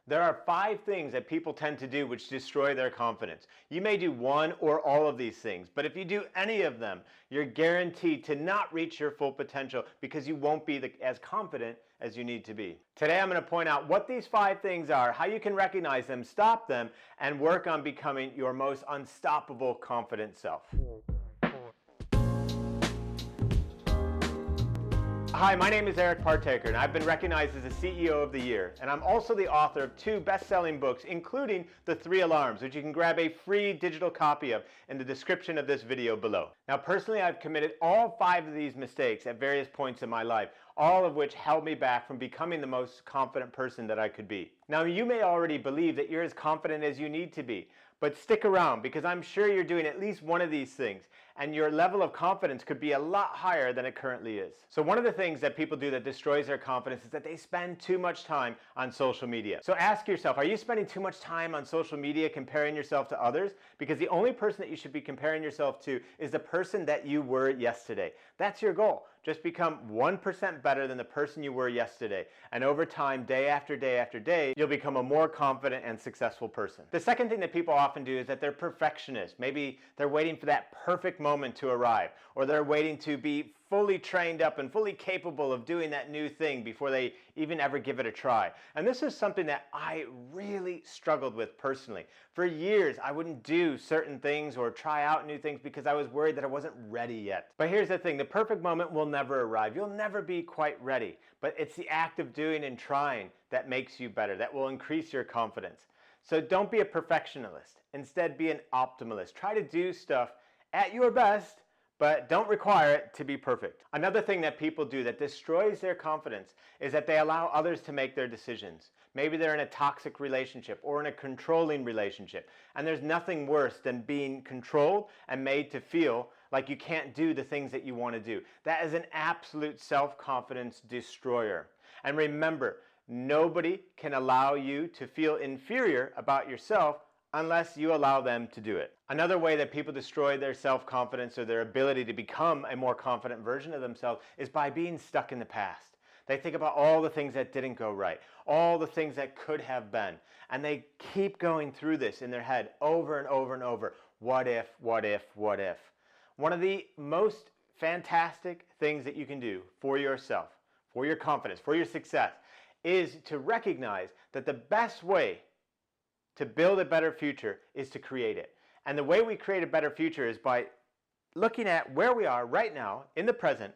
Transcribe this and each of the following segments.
There are 5 things that people tend to do which destroy their confidence. You may do one or all of these things, but if you do any of them, you're guaranteed to not reach your full potential because you won't be as confident as you need to be. Today I'm going to point out what these 5 things are, how you can recognize them, stop them, and work on becoming your most unstoppable confident self. Hi, my name is Eric Partaker, and I've been recognized as the CEO of the Year, and I'm also the author of 2 best-selling books, including The 3 Alarms, which you can grab a free digital copy of in the description of this video below. Now, personally, I've committed all 5 of these mistakes at various points in my life, all of which held me back from becoming the most confident person that I could be. Now, you may already believe that you're as confident as you need to be, but stick around because I'm sure you're doing at least one of these things, and your level of confidence could be a lot higher than it currently is. So one of the things that people do that destroys their confidence is that they spend too much time on social media. So ask yourself, are you spending too much time on social media comparing yourself to others? Because the only person that you should be comparing yourself to is the person that you were yesterday. That's your goal. Just become 1% better than the person you were yesterday. And over time, day after day after day, you'll become a more confident and successful person. The second thing that people often do is that they're perfectionists. Maybe they're waiting for that perfect moment to arrive, or they're waiting to be fully trained up and fully capable of doing that new thing before they even ever give it a try. And this is something that I really struggled with personally. For years, I wouldn't do certain things or try out new things because I was worried that I wasn't ready yet. But here's the thing, the perfect moment will never arrive. You'll never be quite ready, but it's the act of doing and trying that makes you better, that will increase your confidence. So don't be a perfectionist. Instead, be an optimalist. Try to do stuff at your best, but don't require it to be perfect. Another thing that people do that destroys their confidence is that they allow others to make their decisions. Maybe they're in a toxic relationship or in a controlling relationship, and there's nothing worse than being controlled and made to feel like you can't do the things that you want to do. That is an absolute self-confidence destroyer. And remember, nobody can allow you to feel inferior about yourself unless you allow them to do it. Another way that people destroy their self-confidence or their ability to become a more confident version of themselves is by being stuck in the past. They think about all the things that didn't go right, all the things that could have been, and they keep going through this in their head over and over and over. What if, what if, what if? One of the most fantastic things that you can do for yourself, for your confidence, for your success, is to recognize that the best way to build a better future is to create it. And the way we create a better future is by looking at where we are right now in the present,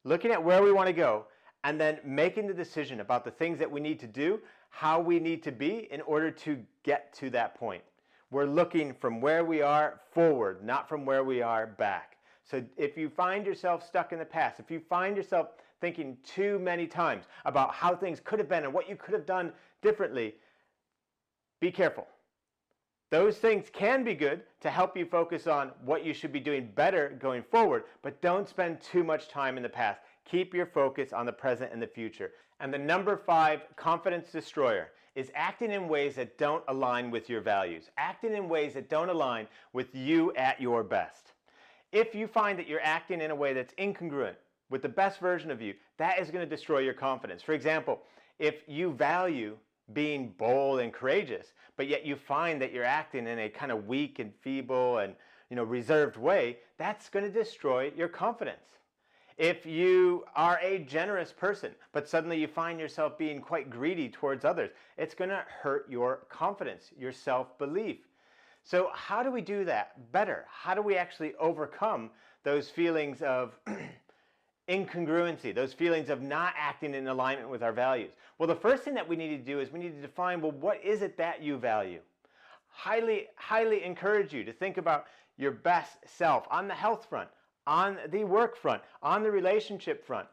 looking at where we want to go, and then making the decision about the things that we need to do, how we need to be in order to get to that point. We're looking from where we are forward, not from where we are back. So if you find yourself stuck in the past, if you find yourself thinking too many times about how things could have been and what you could have done differently, be careful. Those things can be good to help you focus on what you should be doing better going forward, but don't spend too much time in the past. Keep your focus on the present and the future. And the number 5 confidence destroyer is acting in ways that don't align with your values, acting in ways that don't align with you at your best. If you find that you're acting in a way that's incongruent with the best version of you, that is going to destroy your confidence. For example, if you value being bold and courageous, but yet you find that you're acting in a kind of weak and feeble and reserved way, that's going to destroy your confidence. If you are a generous person, but suddenly you find yourself being quite greedy towards others, it's going to hurt your confidence, your self-belief. So how do we do that better? How do we actually overcome those feelings of incongruency, those feelings of not acting in alignment with our values? Well, the first thing that we need to do is we need to define, well, what is it that you value? Highly encourage you to think about your best self on the health front, on the work front, on the relationship front.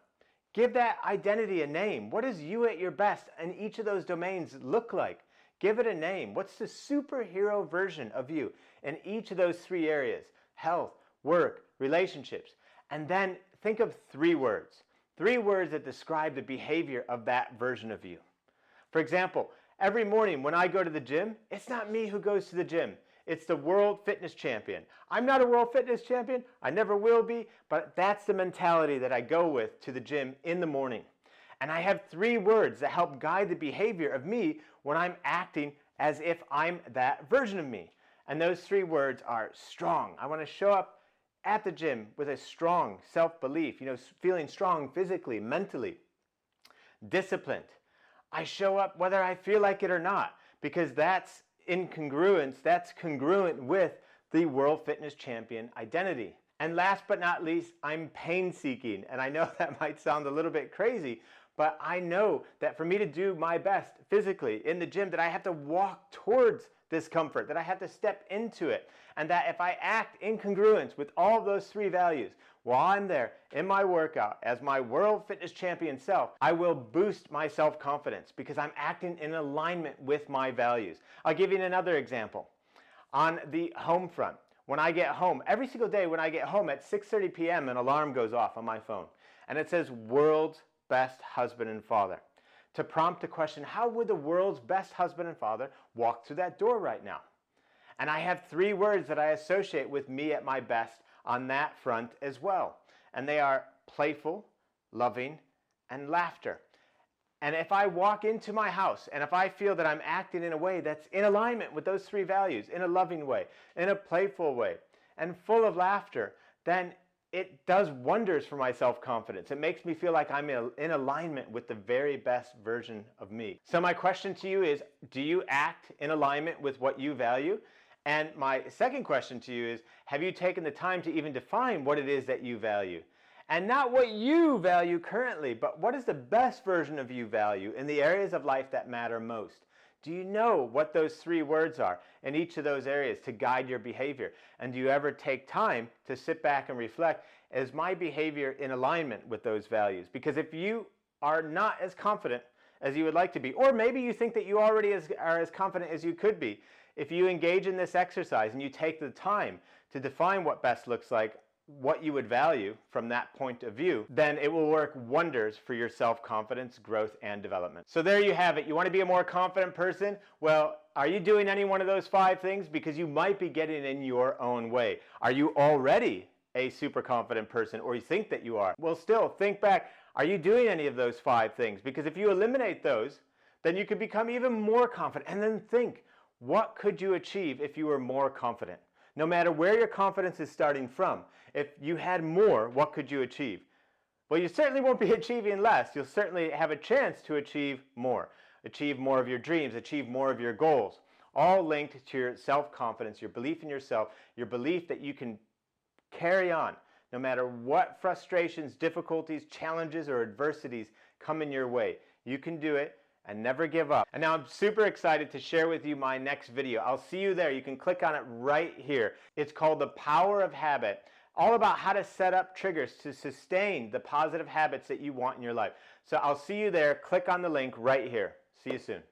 Give that identity a name. What does you at your best in each of those domains look like? Give it a name. What's the superhero version of you in each of those 3 areas? Health, work, relationships. And then think of 3 words. 3 words that describe the behavior of that version of you. For example, every morning when I go to the gym, it's not me who goes to the gym. It's the world fitness champion. I'm not a world fitness champion. I never will be, but that's the mentality that I go with to the gym in the morning. And I have 3 words that help guide the behavior of me when I'm acting as if I'm that version of me. And those 3 words are strong. I want to show up at the gym with a strong self-belief, feeling strong physically, mentally. Disciplined. I show up whether I feel like it or not, because that's incongruence, that's congruent with the World Fitness Champion identity. And last but not least, I'm pain-seeking. And I know that might sound a little bit crazy, but I know that for me to do my best physically in the gym, that I have to walk towards discomfort, that I have to step into it, and that if I act in congruence with all those 3 values while I'm there in my workout as my World Fitness Champion self, I will boost my self-confidence because I'm acting in alignment with my values. I'll give you another example. On the home front, when I get home, every single day when I get home at 6:30 p.m. an alarm goes off on my phone and it says world's best husband and father, to prompt the question, how would the world's best husband and father walk through that door right now? And I have 3 words that I associate with me at my best on that front as well. And they are playful, loving, and laughter. And if I walk into my house and if I feel that I'm acting in a way that's in alignment with those 3 values, in a loving way, in a playful way, and full of laughter, then it does wonders for my self-confidence. It makes me feel like I'm in alignment with the very best version of me. So my question to you is, do you act in alignment with what you value? And my second question to you is, have you taken the time to even define what it is that you value? And not what you value currently, but what is the best version of you value in the areas of life that matter most? Do you know what those 3 words are in each of those areas to guide your behavior? And do you ever take time to sit back and reflect, is my behavior in alignment with those values? Because if you are not as confident as you would like to be, or maybe you think that you already are as confident as you could be, if you engage in this exercise and you take the time to define what best looks like, what you would value from that point of view, then it will work wonders for your self-confidence, growth, and development. So there you have it. You want to be a more confident person? Well, are you doing any one of those 5 things? Because you might be getting in your own way. Are you already a super confident person, or you think that you are? Well, still, think back. Are you doing any of those 5 things? Because if you eliminate those, then you could become even more confident. And then think, what could you achieve if you were more confident? No matter where your confidence is starting from, if you had more, what could you achieve? Well, you certainly won't be achieving less. You'll certainly have a chance to achieve more of your dreams, achieve more of your goals, all linked to your self-confidence, your belief in yourself, your belief that you can carry on no matter what frustrations, difficulties, challenges, or adversities come in your way. You can do it. And never give up. And now I'm super excited to share with you my next video. I'll see you there. You can click on it right here. It's called The Power of Habit, all about how to set up triggers to sustain the positive habits that you want in your life. So I'll see you there. Click on the link right here. See you soon.